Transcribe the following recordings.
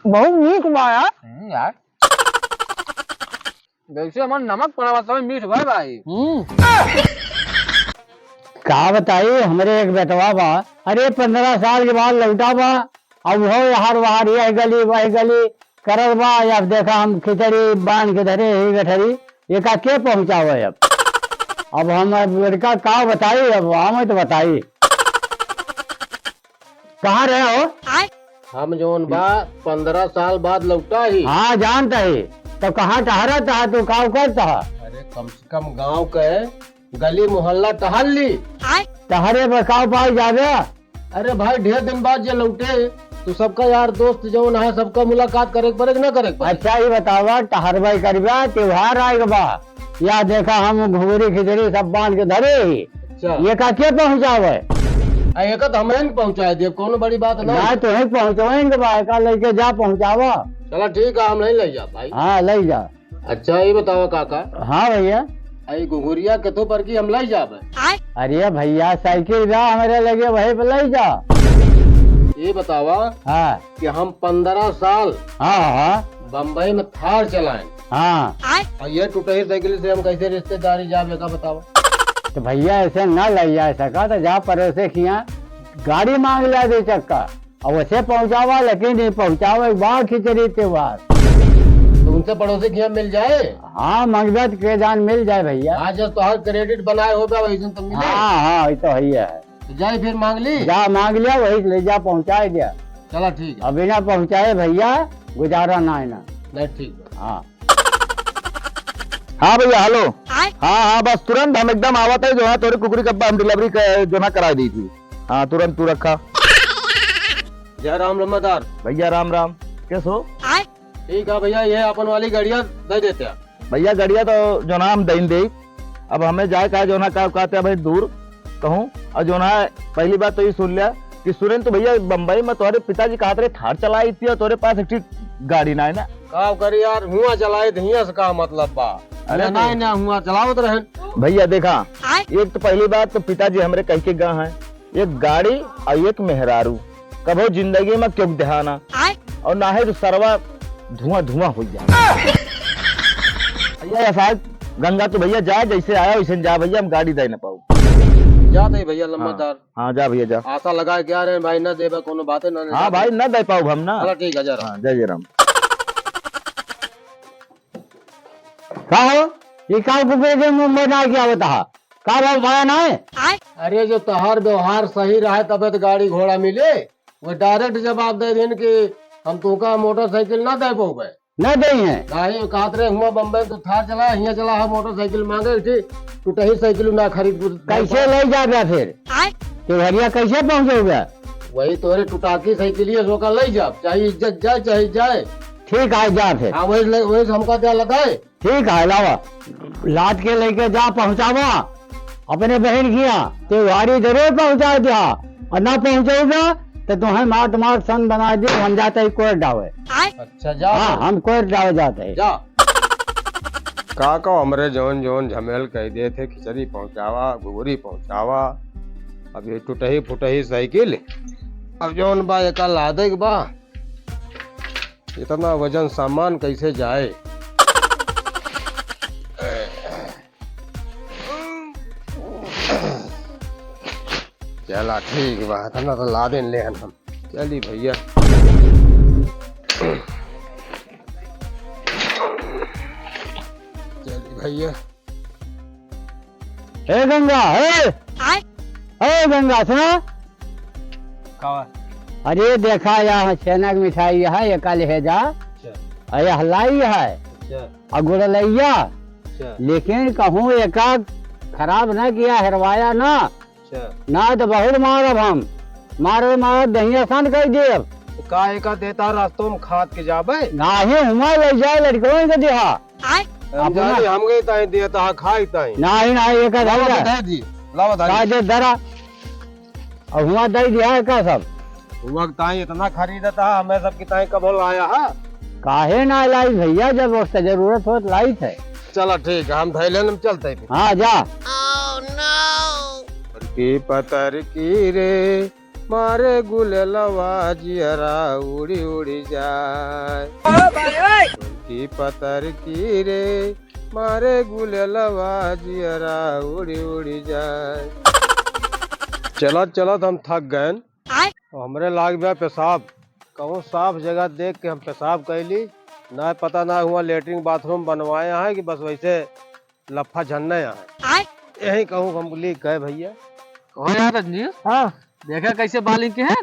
बहुत मीठ बा यार। यार वैसे हमारा नमक पड़ा हुआ तो मीठ भाई भाई। का बताइए हमारे एक बेटवा बा, अरे 15 साल के बाद लौटा बा। अब हो हर वहार यह गली वह गली करल बा। अब देखा हम खिचड़ी बांध के धरे ही गठरी ये का के पहुंचावे। अब हम लड़का का बताइए, अब हमें तो बताइए कहाँ रहे हो। हम जोन बा 15 साल बाद लौटा ही। हाँ जानता ही तो कहाँ टहरा था तू का करता। अरे कम से कम गांव के गली मोहल्ला टहल ली। टहरे बकाव पाई जावे। अरे भाई ढेर दिन बाद जो लौटे तो सबका यार दोस्त जो है सबका मुलाकात करे पड़े न करे। अच्छा ये बतावा टहरबाई करबा त्योहार आएगा बा या देखा हम घुघरी खिचड़ी सब बांध के धरे ही। अच्छा ये का के पहुँचावे। एक तो हमें पहुँचा दिए कौन बड़ी बात ना ना। तो पहुँचवाएंगे बा का लेके जा पहुँचावा। चला ठीक है हम नहीं ले जा भाई। हाँ ले जा। अच्छा ये बताओ काका हाँ भैया। आई गुगुरिया कतो पर की हम ले जाबे। अरे भैया साइकिल बा हमारे लगे वही पे ले जा। ये बतावा हाँ कि हम 15 साल हाँ हाँ बम्बई में थार चलाए हाँ। और ये टूटी साइकिल से हम कैसे रिश्तेदारी जाबे का बतावा। तो भैया ऐसे न ले जा सका तो जा पड़ोसे किया गाड़ी मांग लिया दे चक्का और वैसे पहुँचावा, लेकिन नहीं पहुँचावा बाढ़ खिचड़ी त्योहार। तो उनसे पड़ोसी की मिल जाए। हाँ मंगबत के जान मिल जाए भैया। आज जब तो हर क्रेडिट बनाए हो वही तो मिले। हाँ हाँ ये तो है। तो जाए फिर मांग ली। जा मांग लिया वही ले जा पहुँचा दिया। चला ठीक है। अब बिना पहुँचाए भैया गुजारा ना है ना। नहीं ठीक है। हाँ हाँ भैया हेलो। हाँ हाँ बस तुरंत हम एकदम आवत है जो है तोरे कुकरी कब्बा हम डिलीवरी जो है करा दी थी। हाँ तुरंत तू रखा। जय राम रमदार। भैया राम राम कैसे हो। ठीक है भैया ये अपन वाली गाड़ियाँ दे देते हैं। भैया गड़िया तो जो ना हम दई दे। अब हमें जाए का जो ना का कहते हैं भाई दूर कहूँ और जो ना पहली बात तो ये सुन लिया कि सुरेन तो भैया बम्बई में तुम्हारे पिताजी कहा थे थार चलाई थी और तुम्हारे पास एक गाड़ी ना है ना। का करी यार हुआ चलाए थे हिया से का मतलब बा। अरे अरे नहीं ना हुआ चलावत रहे। भैया देखा एक तो पहली बात तो पिताजी हमारे कह के गए हैं एक गाड़ी और एक मेहरारू कभो जिंदगी में क्यों दहाना और ना है तो सरवा धुआं धुआं हो जाए। भैया शायद गंगा तो भैया जा जैसे आया वैसे जा भैया हम गाड़ी दे न पाऊ। जाते ही भैया लम्बादार। हाँ जा भैया जा। आशा लगा के आ रहे भाई न देबा कोनो बातें ना। हाँ भाई न दे पाऊ हम ना। चलो ठीक है जरा। हाँ जय जय राम। का हो ये का कुकरे मुंबई ना क्या बता का भाव भाया ना है। अरे जो तोहार व्यवहार सही रहे तबे तो गाड़ी घोड़ा मिले। वो डायरेक्ट जवाब दे देन कि हम तुमका मोटरसाइकिल ना दे पाओगे। न दे है नहीं कहत रहे हुआ बम्बई तो थार चला हिया चला है मोटरसाइकिल मांगे थी टूटही साइकिल ना खरीद। कैसे ले जाबे फिर त्योहरिया कैसे पहुँचोगे। वही तोरे टुटाकी साइकिल है ले जा चाहे इज्जत जाए चाहे जाए। ठीक है जा फिर। हाँ वही हमका क्या लगाए। ठीक है लावा लाद के लेके जा पहुँचावा अपने बहन की यहाँ त्योहारी जरूर पहुँचा दिया और ना पहुँचोगा तो तुम्हें मार मार सन बना दे हम जाते ही कोर्ट डावे। अच्छा जा। हाँ हम कोर्ट डावे जाते हैं। जा का हमरे जोन जोन झमेल कह दिए थे खिचड़ी पहुँचावा घुघरी पहुँचावा। अब ये टूटही फुटही साइकिल अब जोन बा एक लादे के बा इतना वजन सामान कैसे जाए। चला ठीक बात है ना तो ला दें ले हम। चली भैया चली भैया। हे गंगा हे गंगा सुना। अरे देखा यहाँ छेना की मिठाई है ये कल है जा अरे हलाई है और गुड़लैया लेकिन कहूँ एक खराब ना किया हरवाया ना ना तो बहुत मारब हम मारे दहिया सान कर देव। का देता रास्तों में खाद के जाबे ना ही हुआ ले जाए लड़कों के देहा हम गए ताई देता खाई ताई ना ही एक दे दी लावा दाई दरा और हुआ दे दिया का सब वक्त ताई इतना खरीदता हमें सब की ताई कब लाया है। काहे ना लाई भैया जब वक्त जरूरत हो तो लाई थे। चलो ठीक है हम थैले में चलते हाँ जा। की पतर की रे मारे गुलेलवा जियरा उड़ी उड़ी जाए की पतर की रे मारे गुलेलवा जियरा उड़ी उड़ी जाए। चलत चलत हम थक गए और हमरे लाग गया पेशाब। कहूँ साफ जगह देख के हम पेशाब कैली, ना पता ना हुआ लेटरिन बाथरूम बनवाए हैं कि बस वैसे लफा झन्ना है। यही कहूँ हम लिख गए भैया। कहो यार रजनीश, हाँ देखा कैसे बालिंग के हैं,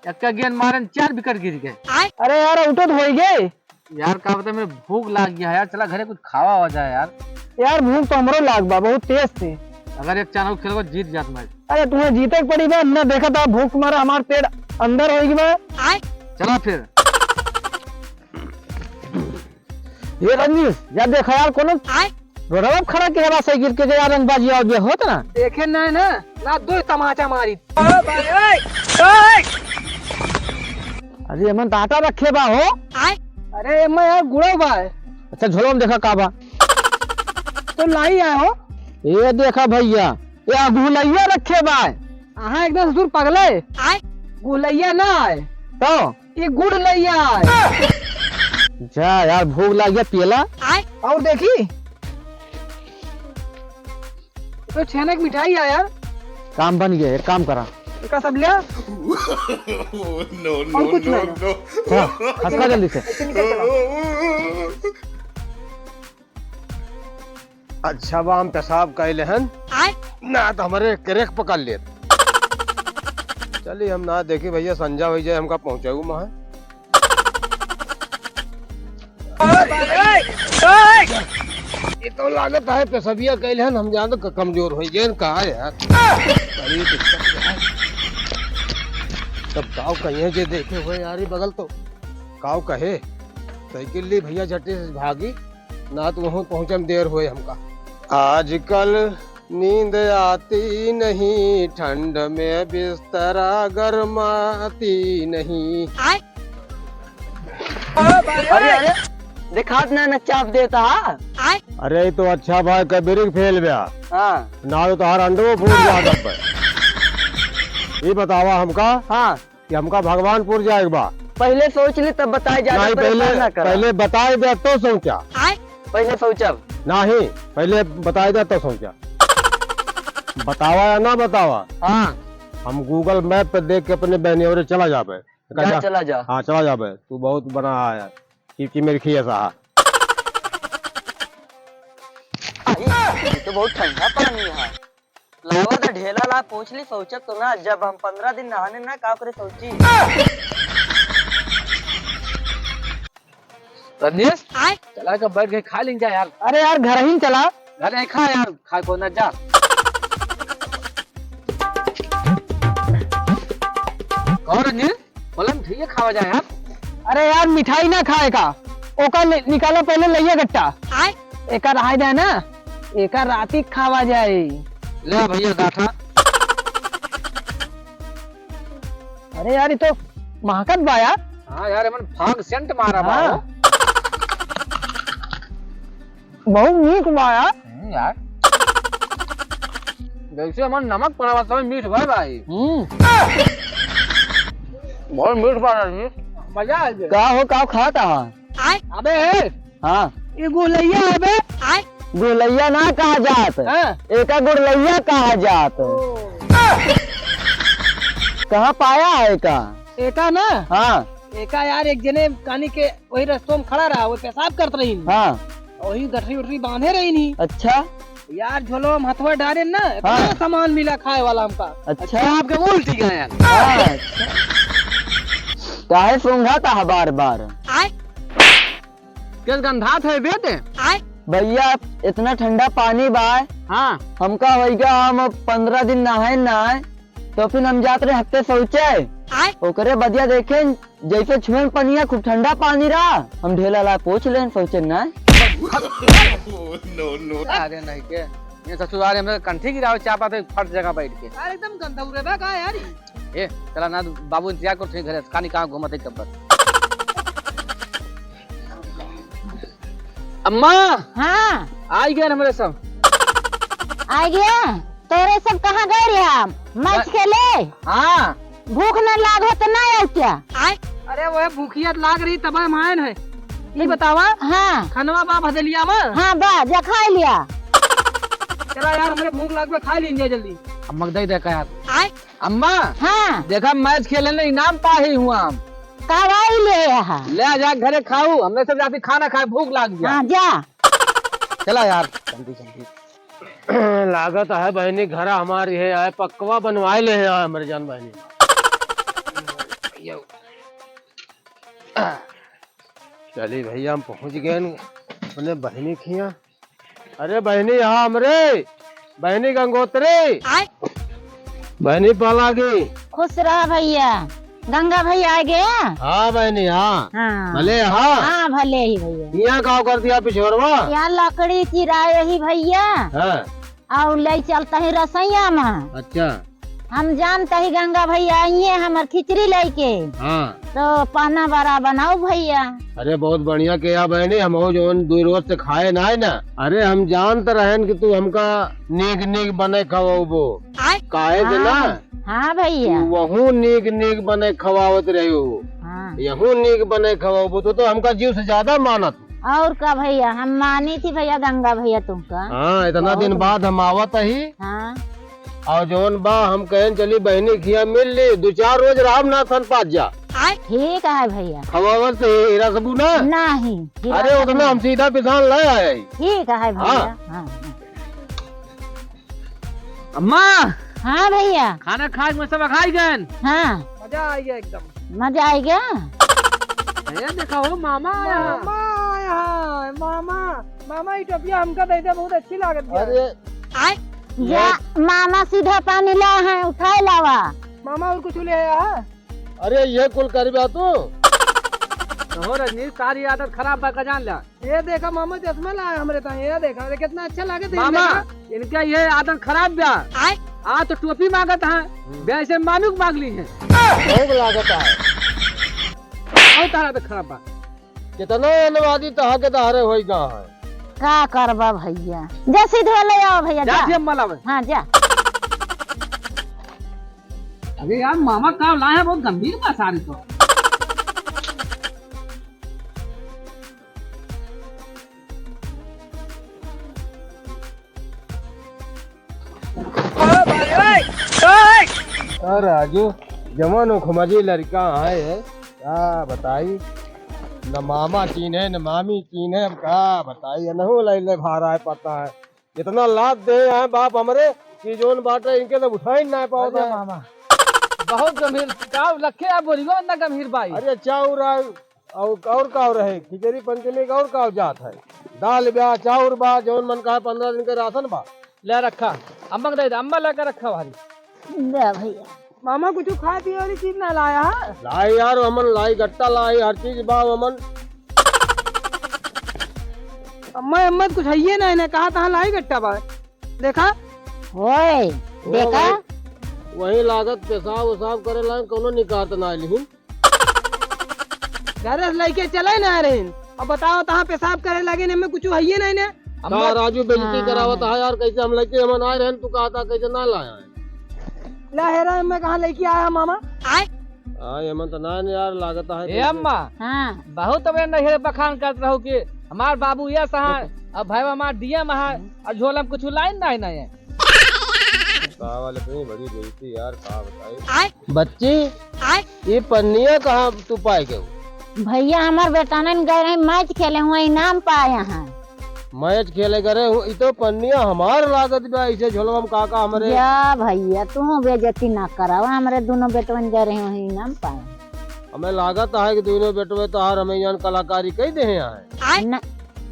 एक गेंद मारन 4 विकेट गिर गए। अरे यार आउट तो हो गए यार का बता, मेरे भूख लाग गया है यार, चला घरे कुछ खावा हो जाए यार। यार। भूख तो हमरो लाग बा, बहुत तेज थी। अगर एक चांद खेल जीत जात मैच। अरे तुम्हें जीते के पड़ी बा, हमने देखा था भूख मारा हमार पेट अंदर होगी बा। चला फिर। ये रजनीश यार देखा यार कोनो रोडवा पे खड़ा के बा साइकिल के यार रंगबाजी आओ जे होत ना। देखे ना ना ना दो तमाचा मारी। अरे मन आटा रखे बा हो। अरे मैं यार गुड़ा बा। अच्छा झोलो में देखा का बा तो लाई आए हो। ये देखा भैया, ये गुलैया रखे बा। हाँ एकदम ससुर पगले। गुलैया ना आए तो ये गुड़ लैया आए। जा यार भूख लग गया पियला। और देखी तो छेने की मिठाई है यार। काम बन गया, एक काम करा इसका सब लिया। और कुछ नहीं। हंसका जल्दी से। अच्छा बा हम पेशाब कैले हन ना तो हमारे करेक पकड़ ले। चलिए हम ना देखे भैया, संजा हो जाए हमका पहुंचाऊ वहां। ये तो लागत है पेशबिया कैले हन, हम जान तो कमजोर हो गए कहा यार। बड़ी दिक्कत है। तब काव कहीं जे देखे हुए यार ही बगल तो काव कहे साइकिल ली भैया झटे से भागी ना तो वहां पहुंचे में देर हुए हमका। आजकल नींद आती नहीं, ठंड में बिस्तरा गरमाती नहीं। अरे अरे दिखात ना चाप देता। अरे तो अच्छा भाई कबीर फेल गया। हाँ ना तो तार अंडो फूट गया तब पर। ये बतावा हमका हाँ कि हमका भगवानपुर जाएगा बा। पहले सोच ले तब बताए जा। नहीं पहले बताए दे तो सोचा। पहले सोचब नहीं पहले बताए दे तो सोचा। बतावा या ना बतावा। हाँ हम गूगल मैप पे देख के अपने बहनी और चला जाबे। चला जा। हाँ चला जाबे, तू बहुत बना है कि मेरी खी ऐसा। तो बहुत ठंडा पानी है। लावा तो ढेला ला पूछ ली सोचत तो ना, जब हम 15 दिन नहाने ना का करे सोची। रजनीश चला कर बैठ के खा लेंगे यार। अरे यार घर ही चला। घर नहीं खा यार, खा को ना जा। और रजनीश बोलम ठीक है खावा जाए यार। अरे यार मिठाई ना खाए का, ओका निकालो पहले लइया गट्टा। एका रहा जाए ना, एका राती खावा जाए। ले भैया गाठा। अरे यार ये तो महकत बा यार। हाँ यार मन फाग सेंट मारा बा। हाँ। बहुत मीठ बा यार। यार वैसे मन नमक पड़ा हुआ मीठ भाई भाई। बहुत मीठ बा रजनीश, मजा आ गया। का हो का खाता है। अबे हाँ ये गुलैया है बे। गुलैया ना कहा जात, एका गुड़लैया कहा जात। कहाँ पाया है एका। एका ना हाँ एका यार एक जने कानी के वही रस्तों में खड़ा रहा, वो पेशाब करत रही। हाँ वही गठरी उठरी बांधे रही नहीं। अच्छा यार झोलो में हथवा डाले ना, हाँ। इतना सामान मिला खाए वाला हमका। अच्छा आपके उल्टी गए यार। हाँ, काहे सूंघा था बार बार। किस गंधात है बेटे। भैया इतना ठंडा पानी बा। हाँ हमका होइगा हम 15 दिन नहाए नहाए तो फिर हम जात रहे हफ्ते शौचे। ओकरे बदिया देखे जैसे छुए पनिया खूब ठंडा पानी रहा, हम ढेला ला पोछ लें शौचे ना। अरे नहीं के ये ससुराल में कंठी गिराओ चापा थे फट जगह बैठ के। यार एकदम गंदा उरे बा का यार। ए चला ना बाबू इंतजार कर घर खानी कहां घूमत है कब। अम्मा हाँ आ गए हमारे सब। आ गया। तोरे सब कहाँ गए रे हम मैच खेले। हाँ भूख न लागो तो ना आओ क्या? अरे वो भूखिया लाग रही तब हम आए है। ये बतावा हाँ खनवा बा भदलिया में। हाँ बा जा खा लिया। चला यार हमें भूख लग गई, खा लीजिए जल्दी। अम्मा दे देखा यार। अम्मा हाँ देखा मैच खेले ने इनाम पा ही हुआ हम। कवाई ले यहाँ। ले जा घरे खाऊ, हमने सब जाती खाना खाए, भूख लग गया। हाँ जा। चला यार जल्दी जल्दी। लागत है बहनी घर हमारी है पक्वा बनवाए ले है हमारे जान बहनी। चलिए भैया हम पहुंच गए अपने बहनी खिया। अरे बहनी यहाँ हमरे बहनी गंगोत्री बहनी पाला गई। खुश रहा भैया। गंगा भैया आ गया। हाँ बहनी हाँ हाँ भले हाँ हाँ भले ही भैया। यहाँ का कर दिया पिछोरवा। यहाँ लकड़ी चिराए ही भैया हाँ और ले चलता ही रसोईया में। अच्छा हम जानते ही गंगा भैया आइए हमार खिचड़ी लेके, हाँ तो पाना बड़ा बनाओ भैया। अरे बहुत बढ़िया किया बहनी, हम जो दो रोज से खाए ना है ना। अरे हम जानते रहन कि तू हमका नीक नीक बने खवाबो काहे के ना। हाँ भैया वहू नीक नीक बने खवावत रहे हो, हाँ। यहू नीक बने खवाबो तो हमका जीव से ज्यादा मानत। और का भैया हम मानी थी भैया गंगा भैया तुमका। हाँ इतना दिन बाद हम आवत ही। हाँ और जोन बा हम कहें चली बहनी खिया मिल ली 2-4 रोज राम ना सन पास जा। ठीक है भैया। खवावत से हीरा सबू ना नहीं। अरे उतना हम सीधा पिसान ले आए। ठीक है भैया। हाँ अम्मा हाँ भैया खाना खा में सब खाई गए। हाँ मजा आ गया एकदम। मजा आ गया। भैया देखा हो मामा आया। मामा टोपिया हमका दे दे, बहुत अच्छी लागत है। अरे जा मामा सीधा पानी ला है उठाए लावा। मामा और कुछ ले आया। अरे ये कुल करबा तू हो रजनी सारी आदत खराब बा जान ला। ये देखा मामा चश्मा लाया हमरे ता। ये देखा अरे कितना अच्छा लागत है मामा। इनका ये आदत खराब बा। आ तो टोपी मांगत है, वैसे मानुक मांग ली है। भोग लागत है। और तारा तो खराब बा। कितना अनुवादी तहा के तारे होई गा है। का करबा भैया। जा सीधे ले आओ भैया जा। जा मलावे। हाँ जा। अरे यार मामा का लाया बहुत गंभीर बा सारी तो। राजू जवान खुमजी लड़का है क्या बताई। न मामा चीन है न मामी चीन है, अब क्या बताई। नहू ले भारा है पता है। इतना लाद दे हैं बाप हमरे कि जोन बाटे इनके तो उठा ही ना पाओ मामा बहुत गंभीर का लखे आप बोलियो ना गंभीर बाई। अरे चाउर और का रहे खिचड़ी पंचमी का और का जात है। दाल ब्याह चाउर बा जोन मन का 15 दिन के राशन बा ले रखा। अम्मा को दे दे, अम्मा लेकर रखा भारी। दे भैया। मामा कुछ खा पिए वाली चीज ना लाया। लाई यार अमन लाई गट्टा लाई हर चीज बा अमन। अम्मा कुछ है ना इन्हें कहा था लाई गट्टा बा देखा। ओए देखा वही लागत पेशाब उसाब करे ला कोनो निकात ना लिहिन। घर लेके चले ना रे। अब बताओ तहाँ पेशाब करे लगे ने में कुछ है ना इन्हें। का राजू बेइज्जती करावत है यार। कैसे हम लेके हमन आए रहन तू कहा था कैसे ना लाया है। लहरा में कहाँ लेके आया मामा। हां हमन तो ना यार लागत है। ए अम्मा हाँ बहुत अब नहीं बखान करत रहो कि हमार बाबू ये सहा अब भाई हमार डीएम है और झोला में कुछ लाइन ना है। का वाले पे बड़ी बेइज्जती यार का बताई। बच्ची ये पन्निया कहाँ तू पाए गए। भैया हमार बेटानन गए रहे मैच खेले हुए इनाम पाया है। मैच खेले करे हूँ तो पन्निया हमार लागत बा ऐसे झोलवा में काका हमरे। जा भैया तू बेइज्जती ना करावा। हमारे दोनों बेटवन गए रहे हुए इनाम पाए। हमें लागत है कि दोनों बेटवे तो हर हमें यहाँ कलाकारी कई दे हैं। न-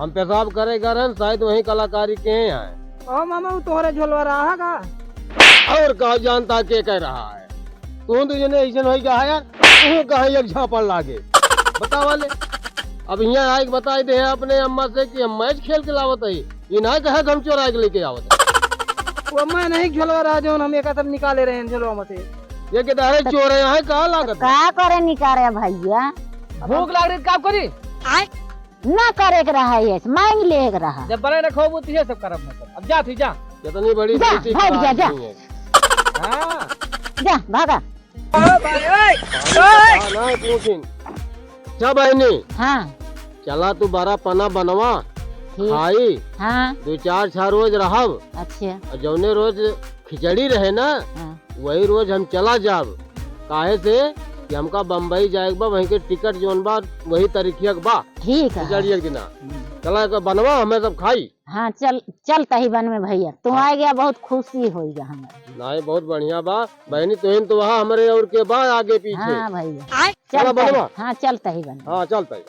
हम पेशाब करे गए शायद वही कलाकारी के हैं। ओ मामा वो तोहरे झोलवा रहा का और कहा जानता के कह रहा है। तू तुझे ने ऐसा नहीं कहा यार। तू कहा एक झापड़ लागे बता वाले। अब यहाँ आए बताई दे अपने अम्मा से कि हम मैच खेल के लावत है। ये ना कहे हम चोरा के लेके आवत है। वो अम्मा नहीं झोलवा रहा जो हम एक सब निकाले रहे हैं झोलवा में से। ये के दारे चोरे यहाँ कहा लागत है। का करे निकारे भैया। भूख लग रही का करी ना करे के रहा है मांग ले के रहा। जब बड़े रखो वो ये सब करब ना। अब जा थी जा इतनी बड़ी जा, बेइज्जती भाग जा, करात जा। नहीं है। हां जा भागा। क्या बहनी हाँ चला तू बारा पना बनवा ठीक खाई हाँ 2-4 रोज रहब अच्छा और जौने रोज खिचड़ी रहे ना हाँ वही रोज हम चला जाब काहे से कि हमका बम्बई जाए बा वहीं के टिकट जोन बा वही तारीखिया के बा ठीक है खिचड़ी के ना चला के बनवा हमें सब खाई हाँ चल तही बन में भैया तू आ गया बहुत खुशी होगा हमें। नहीं बहुत बढ़िया बा बहनी तुहिन तो वहाँ हमारे और के बा आगे पीछे हाँ भैया चला चल बनवा हाँ चल तही बन हाँ चलता है